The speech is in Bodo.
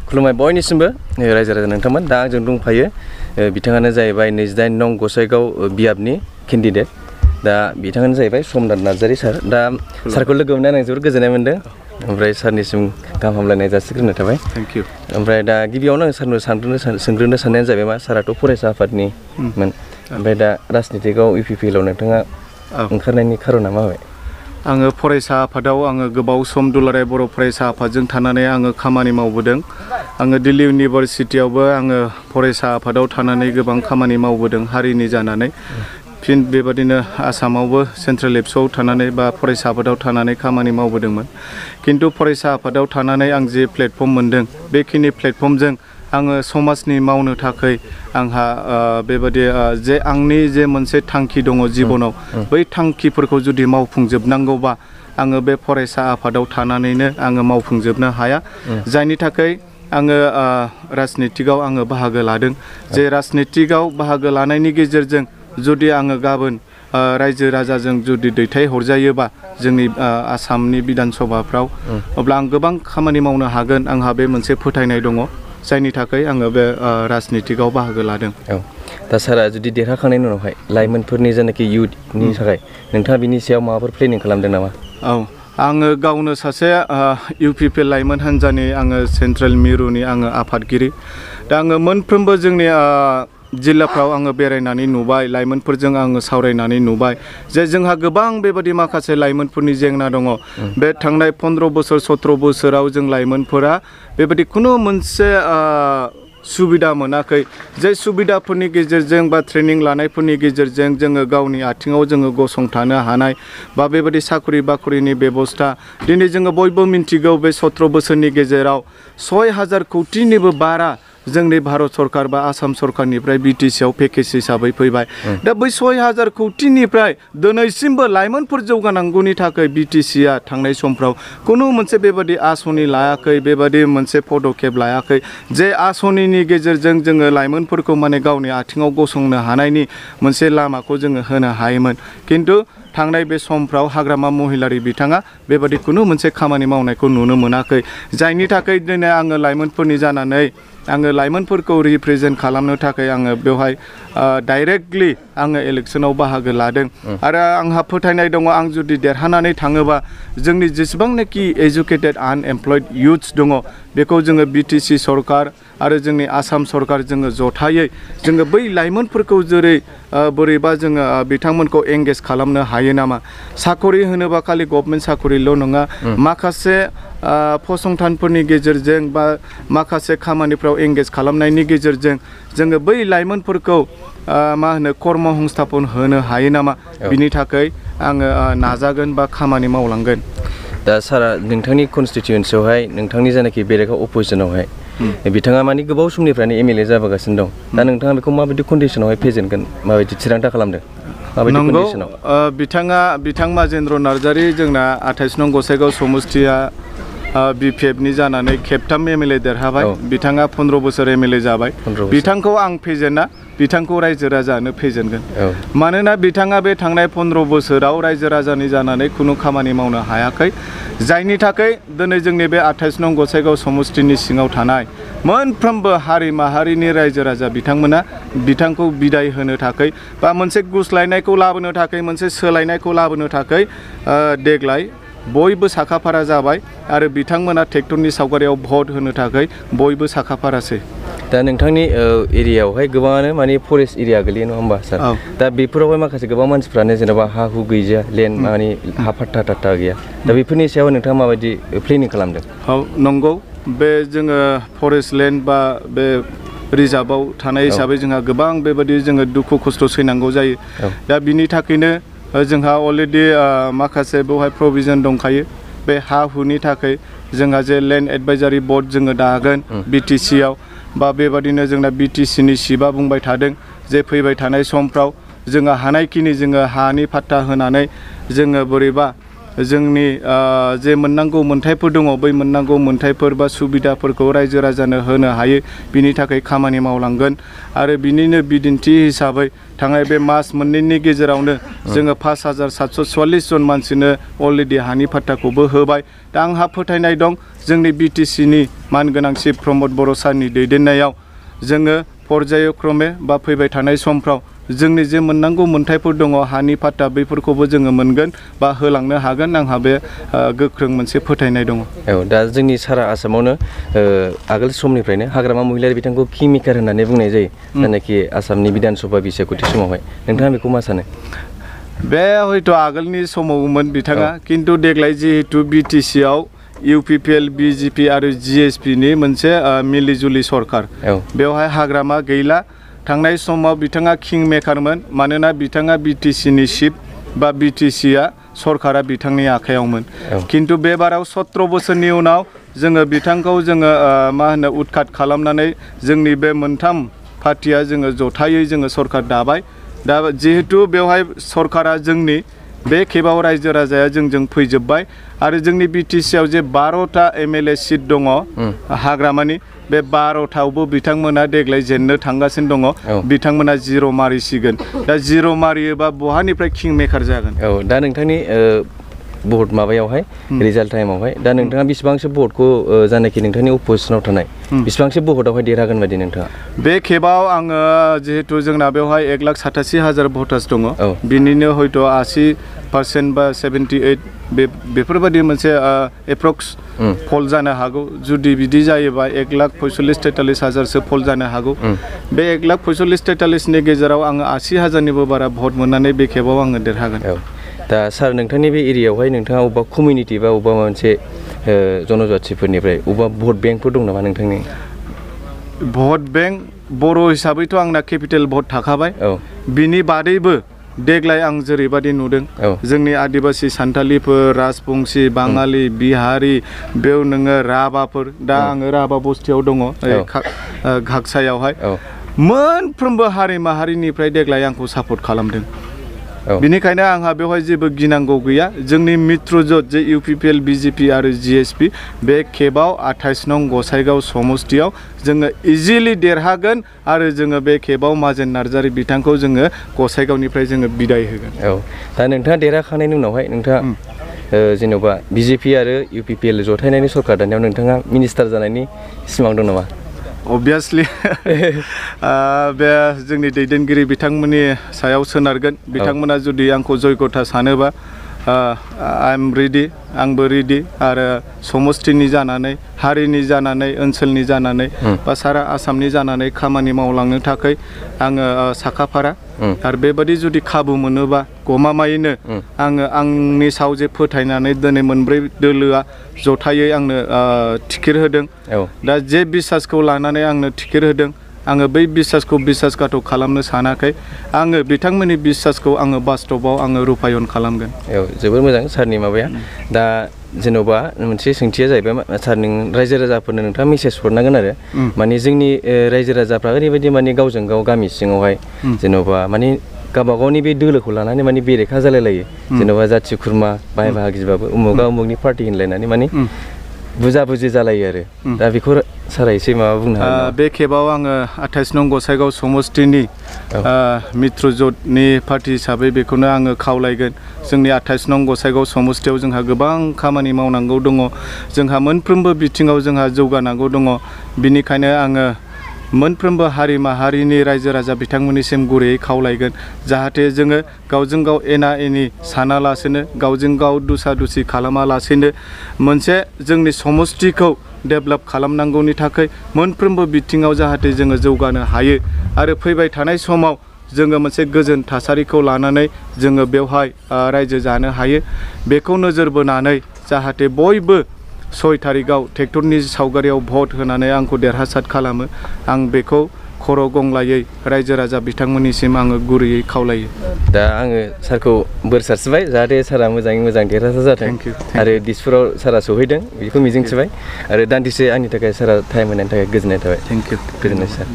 खुलुमबाय बयनिसिमबो रायजो राजा नोंथांमोन दा आंजों दंफायो बिथाङानो जाहैबाय 28 नं गसाइगाव बियाबनि केन्डिडेट दा बिथाङानो जाहैबाय समनाथ नार्जारी सार दा सारखौ लोगो मोननानै आं जोबोद गोजोननाय मोनदों ओमफ्राय सारनिसिम गाहाम हामलायनाय जासिग्रोनाय थाबाय थेंक इउ ओमफ्राय दा गिबियावनो आं सारनो सोंग्रोनो साननायानो जाहैबाय मा साराथ' फरायसा आफादनिमोन ओमफ्राय दा राजनितिकआव इउपिपिएलआव नोंथाङा ओंखारनायनि खारना माबाय आङो फरायसा आफादाव आङो गोबाव सम दुलाराय बर' फरायसा आफादजों थानानै आङो खामानि मावबोदों आङो दिल्ली इउनिभारसिटियावबो आङो फरायसा आफादाव थानानै गोबां खामानि मावबोदों हारिनि जानानै फिन बेबादिनो आसामावबो सेन्ट्रेल एबसुआव थानानै बा फरायसा आफादाव थानानै खामानि मावबोदोंमोन किन्तु फरायसा आफादाव थानानै आं जे प्लेटफर्म मोनदों बेखिनि प्लेटफर्मजों आङो समाजनि मावनो थाखाय आंहा बेबादि जे आंनि जे मोनसे थांखि दङ जिबनाव बै थांखिफोरखौ जुदि मावफुंजोबनांगौबा आङो बे फरायसा आफादाव थानानैनो आङो मावफुंजोबनो हाया जायनि थाखाय आङो राजनितिकआव आङो बाहागो लादों जे राजनितिकआव बाहागो लानायनि गेजेरजों जुदि आङो गाबोन रायजो राजाजों जुदि दैथायहरजायोबा जोंनि आसामनि बिधान सभाफ्राव अब्ला आं गोबां खामानि मावनो हागोन आंहा बे मोनसे फोथायनाय दङ जायनि थाखाय आङो बे राजनितिकआव बाहागो लादों दा सारा जुदि देरहाखांनायनि उनावहाय लाइमोनफोरनि जेनाखि इयुथनि थाखाय नोंथाङा बिनि सायाव माबाफोर प्लेनिं खालामदों नामा औ आङो गावनो सासे इउपिपिएल लाइमोन हान्जानि आङो सेन्ट्रेल मिरुनि आङो आफादगिरि दा आङो मोनफ्रोमबो जोंनि जिल्लाफ्राव आङो बेरायनानै नुबाय लाइमोनफोरजों आङो सावरायनानै नुबाय जे जोंहा गोबां बेबादि माखासे लाइमोनफोरनि जेंना दङ बे थांनाय 15 बोसोर 17 बोसोराव जों लाइमोनफोरा बेबादि खुनु मोनसे सुबिदा मोनाखै जे सुबिदाफोरनि गेजेरजों बा ट्रेनिं लानायफोरनि गेजेरजों जोङो गावनि आथिङाव जोङो गसंथानो हानाय बा बेबादि साख्रि बाख्रिनि बेबस्था दिनै जोङो बयबो मिन्थिगौ बे 17 बोसोरनि गेजेराव 6000 कौटिनिबो बारा जोंनि भारत सरकार बा आसाम सरकारनिफ्राय बिटिसिआव पेकेज हिसाबै फैबाय दा बै 6000 कौटिनिफ्राय दिनैसिमबो लाइमोनफोर जौगानांगौनि थाखाय बिटिसिआ थांनाय समफ्राव खुनु मोनसे बेबादि आसनि लायाखै बेबादि मोनसे पदक्षेप लायाखै जे आसनिनि गेजेरजों जोङो लाइमोनफोरखौ माने गावनि आथिङाव गसंनो हानायनि मोनसे लामाखौ जोङो होनो हायोमोन किन्तु थांनाय बे समफ्राव हाग्रामा महिलारि बिथाङा बेबादि खुनु मोनसे खामानि मावनायखौ नुनो मोनाखै जायनि थाखाय दिनै आङो लाइमोनफोरनि जानानै आङो लाइमोनफोरखौ रिप्रेजेन्ट खालामनो थाखाय आङो बेवहाय डाइरेक्टलि आङो इलेक्सनाव बाहागो लादों आरो आंहा फोथायनाय दङ आं जुदि देरहानानै थाङोबा जोंनि जेसेबांनाखि एजुकेटेड आनएमप्लयड इयुथ्स दङ बेखौ जोङो बिटिसि सरकार आरो जोंनि आसाम सरकार जोङो जथायै जोङो बै लाइमोनफोरखौ जेरै बोरैबा जोङो बिथांमोनखौ एंगेज खालामनो हायो नामा साकरि होनोबा खालि गभर्नमेन्ट साकरिल' नङा माखासे फसंथानफोरनि गेजेरजों बा माखासे खामानिफ्राव एंगेज खालामनायनि गेजेरजों जोङो बै लाइमोनफोरखौ मा होनो कर्म संस्थापन होनो हायो नामा बिनि थाखाय आङो नाजागोन बा खामानि मावलांगोन दा सारा नोंथांनि कनस्टिट्युएन्सियावहाय नोंथांनि जानाखि बेरेखा अपोजिसनावहाय बिथाङा माने गोबाव समनिफ्रायनो एमएलए जाबोगासिनो दं दा नोंथाङा बेखौ माबायदि कन्डिसनावहाय फेजेनगोन माबायदि थिरांथा खालामदों नंगौ बिथां माजेन्द्र नार्जारी जोंना 28 नं गसाइगाव समस्तिया बिपिएफनि जानानै खेबथाम एमएलए देरहाबाय बिथाङा 15 बोसोर एमएलए जाबाय बिथांखौ आं फेजेना बिथांखौ रायजो राजानो फेजेनगोन मानोना बिथाङा बे थांनाय 15 बोसोराव रायजो राजानि जानानै खुनु खामानि मावनो हायाखै जायनि थाखाय दिनै जोंनि बे 28 नं गसाइगाव समस्तिनि सिङाव थानाय मोनफ्रोमबो हारि माहारिनि रायजो राजा बिथांमोना बिथांखौ बिदाय होनो थाखाय बा मोनसे गुस्लायनायखौ लाबोनो थाखाय मोनसे सोलायनायखौ लाबोनो थाखाय देग्लाय बयबो साखाफारा जाबाय आरो बिथांमोना ट्रेक्टरनि सावगारियाव भट होनो थाखाय बयबो साखाफारासै दा नोंथांनि एरियायावहाय गोबाङानो माने फरेस्ट एरिया गोलैयो नङा होमबा सार दा बेफोरावहाय माखासे गोबां मानसिफ्रानो जेनेबा हा हु गैया लेन्ड माने हा फाट्टा टाट्टा गैया दा बेफोरनि सायाव नोंथाङा माबायदि प्लेनिं खालामदों नंगौ बे जोङो फरेस्ट लेन्ड बा बे रिजार्भआव थानाय हिसाबै जोंहा गोबां बेबायदि जोङो दुखु खस्थ' सैनांगौ जायो दा बिनि थाखायनो जोंहा अलरेडि माखासे बेवहाय प्रभिजन दंखायो बे हा हुनि थाखाय जोंहा जे लेन्ड एडभाइजारि बर्ड जोङो दागोन बिटिसिआव बा बेबादिनो जोंना बिटिसिनि सिबा बुंबाय थादों जे फैबाय थानाय समफ्राव जोङो हानायखिनि जोङो हानि फाट्टा होनानै जोङो बोरैबा जोंनि जे मोननांगौ मोन्थायफोर दङ बै मोननांगौ मोन्थायफोर बा सुबिदाफोरखौ रायजो राजानो होनो हायो बिनि थाखाय खामानि मावलांगोन आरो बिनिनो बिदिन्थि हिसाबै थांनाय बे मास मोननैनि गेजेरावनो जोङो 5744 जन मानसिनो अलरेडि हानि फाट्टाखौबो होबाय दा आंहा फोथायनाय दं जोंनि BTC नि मानगोनां चिफ प्रमद बर' सारनि दैदेननायाव जोङो पर्यायक्रमे बा फैबाय थानाय समफ्राव जोंनि जे मोननांगौ मोनथायफोर दङ हानि फाट्टा बैफोरखौबो जोङो मोनगोन बा होलांनो हागोन आंहा बे गोख्रों मोनसे फोथायनाय दङ। औ दा जोंनि सारा आसामावनो आगोल समनिफ्रायनो हाग्रामा महिलारि बिथांखौ किं मेकार होननानै बुंनाय जायो जायनाखि आसामनि बिधान सभा बिसायख'थि समावहाय नोंथाङा बेखौ मा सानो? बे हयथ' आगोलनि समावमोन बिथाङा खिन्थु देग्लाय जिहेतु BTC आव UPPL BJP आरो GSP नि मोनसे मिलिजुलि सरकार बेवहाय हाग्रामा गैला थांनाय समाव बिथाङा किं मेकारमोन मानोना बिथाङा BTC नि चिफ बा BTC आ सरकारा बिथांनि आखायावमोन खिन्थु बे बाराव 17 बोसोरनि उनाव जोङो बिथांखौ जोङो मा होनो उदखाट खालामनानै जोंनि बे मोनथाम पार्टिया जोङो जथायै जोङो सरकार दाबाय दा जिहेतु बेवहाय सरकारा जोंनि बे खेबाव रायजो राजाया जोंजों फैजोबबाय आरो जोंनि BTC आव जे 12टा MLA सिट दङ हाग्रामानि बे 12टावबो बिथांमोना देग्लाय जेननो थांगासिनो दङ बिथांमोना जिर' मारिसिगोन दा जिर' मारियोबा बहानिफ्राय किं मेकार जागोन? औ दा नोंथांनि भट माबायावहाय रिजाल्ट टाइमावहाय दा नोंथाङा बेसेबांसो भटखौ जानाखि नोंथांनि अपोजिसनाव थानाय बेसेबांसो भटआवहाय देरहागोन बायदि नोंथाङा? बे खेबाव आङो जिहेतु जोंना बेवहाय 1,87,000 भटार्स दङ बिनिनो हयथ' 80% बा 78 बेफोरबायदि मोनसे एप्रक्स फल जानो हागौ जुदि बिदि जायोबा 1,45,43,000सो फल जानो हागौ बे 1,45,43,000नि गेजेराव आङो 80,000निबो बारा भट मोननानै बे खेबाव आङो देरहागोन। दा सार नोंथांनि बे एरियायावहाय नोंथाङा अबेबा कमिउनिटि बा अबेबा मोनसे जनजातिफोरनिफ्राय अबेबा भट बेंकफोर दं नामा नोंथांनि? भट बेंक बर' हिसाबैथ' आंना केपिटेल भट थाखाबाय बिनि बादैबो देग्लाय आं जेरैबादि नुदों जोंनि आदिबासि सान्थालिफोर राजबंसि बाङालि बिहारि बेयाव नोङो राभाफोर दा आङो राभा बस्तियाव दङ घागसायावहाय मोनफ्रोमबो हारि माहारिनिफ्राय देग्लाय आंखौ सापर्ट खालामदों बिनिखायनो आंहा बेवहाय जेबो गिनांगौ गैया जोंनि मित्रजोत जे UPPL BJP आरो GSP बे खेबाव 28 नं गसाइगाव समस्तियाव जोङो इजिलि देरहागोन आरो जोङो बे खेबाव माजेन नार्जारि बिथांखौ जोङो गसाइगावनिफ्राय जोङो बिदाय होगोन। दा नोंथाङा देरहाखांनायनि उनावहाय नोंथाङा जेन'बा BJP आरो UPPL जथायनायनि सरकार दानायाव नोंथाङा मिनिस्टार जानायनि सिमां दं नामा? अबभियासलि बे जोंनि दैदेनगिरि बिथांमोननि सायाव सोनारगोन बिथांमोना जुदि आंखौ जयगथा सानोबा आइ एम रेडि आंबो रेडि आरो समस्तिनि जानानै हारिनि जानानै ओनसोलनि जानानै बा सारा आसामनि जानानै खामानि मावलांनो थाखाय आङो साखाफारा आरो बेबादि जुदि खाबु मोनोबा गमामायैनो आङो आंनि सायाव जे फोथायनानै दिनै मोनब्रै दोलोआ जथायै आंनो टिकेट होदों दा जे बिसासखौ लानानै आंनो टिकेट होदों आङो बै बिसासखौ बिसासघातक खालामनो सानाखै आङो बिथांमोननि बिसासखौ आङो बास्तबाव आङो रुपायन खालामगोन। जोबोर मोजां सारनि माबाया दा जेन'बा मोनसे सोंथिया जाहैबाय सार नों रायजो राजाफोरनो नोंथाङा मेसेज हरनांगोन आरो माने जोंनि रायजो राजाफ्रा ओरैबायदि माने गावजों गाव गामि सिङावहाय जेन'बा माने गावबा गावनि बे दोलोखौ लानानै माने बेरेखा जालायलायो जेन'बा जाथि खुरमा बाय बाहागिबाबो उमुगा उमुगनि पार्टि होनलायनानै माने बुजा बुजि जालायो आरो दा बेखौ सारा एसे माबा बुंनो हागोन? बे खेबाव आङो 28 नं गसाइगाव समस्तिनि मित्रजोतनि पार्टि हिसाबै बेखौनो आङो खावलायगोन जोंनि 28 नं गसाइगाव समस्तियाव जोंहा गोबां खामानि मावनांगौ दङ जोंहा मोनफ्रोमबो बिथिङाव जोंहा जौगानांगौ दङ बिनिखायनो आङो मोनफ्रोमबो हारि माहारिनि रायजो राजा बिथांमोननिसिम गुरैयै खावलायगोन जाहाथे जोङो गावजों गाव एना एनि सानालासेनो गावजों गाव दुसा दुसि खालामालासेनो मोनसे जोंनि समस्तिखौ डेभेलप खालामनांगौनि थाखाय मोनफ्रोमबो बिथिङाव जाहाथे जोङो जौगानो हायो आरो फैबाय थानाय समाव जोङो मोनसे गोजोन थासारिखौ लानानै जोङो बेवहाय रायजो जानो हायो बेखौ नोजोर बोनानै जाहाथे बयबो 6 तारिखआव ट्रेक्टरनि सावगारियाव भट होनानै आंखौ देरहासार खालामो आं बेखौ खर' गंलायै रायजो राजा बिथांमोननिसिम आङो गुरैयै खावलायो। दा आङो सारखौ बोर सारसिबाय जाहाथे सारा मोजाङै मोजां देरहासार जाथों आरो दिसपुराव सारा सहैदों बेखौ मिजिंथिबाय आरो दान्दिसे आंनि थाखाय सारा टाइम होनायनि थाखाय गोजोननाय थाबाय। थेंक इउ गोजोननाय सार।